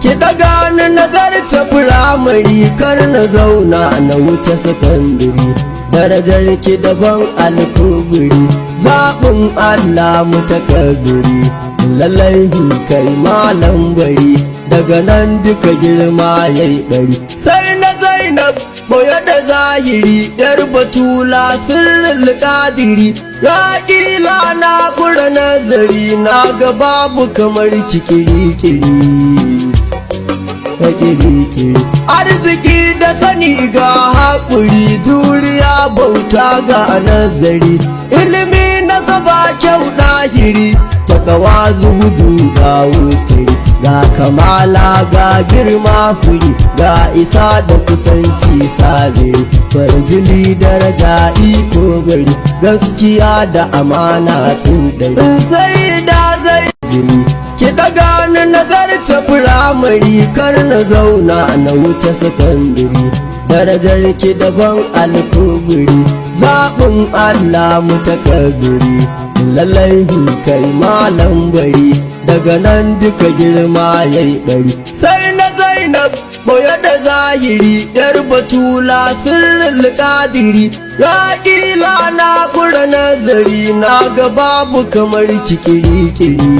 ki daga ni nazarta firamare kar na zauna na wuce sakandare darajar ki daban alkuburi zaɓin Allah mutakabiri lallai kai malam bari daga nan duka girma yayi ɗari sai na Zainab boye da zahiri yar batula sirrin kadiri ya kila na kura nazari na ga babu kamar kikiri-kiri arziki da sani ga haƙuri juriya bauta ga nazari ilimi na saba kyau ɗahiri takawa zuhudu ga wuce ga kamala ga girma furi ga isa da kusanci sabe farjini daraja iko gari gaskiya da amana tun dari sai da zai ki daga ni nazarta firamare kar na zauna na wuce sakandare darajar ki daban alkuburi zaɓin Allah mutakabiri lallai kai malam bari daga nan duka girma yayi ɗari sai na Zainab boye da zahiri yar batula sirrin kadiri ya kila na kura nazari na ga babu kamar kikiri-kiri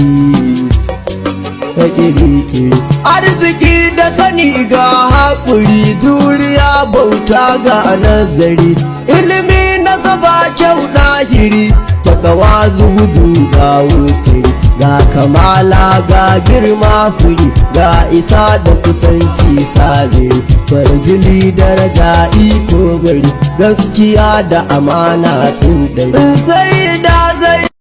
arziki da sani ga haƙuri juriya bauta ga nazari ilimi na saba kyau ɗahiri takawa zuhudu ga wuce ga kamala ga girma furi ga isa da kusanci sabe farjini daraja iko gari gaskiya da amana tun dari sai da zai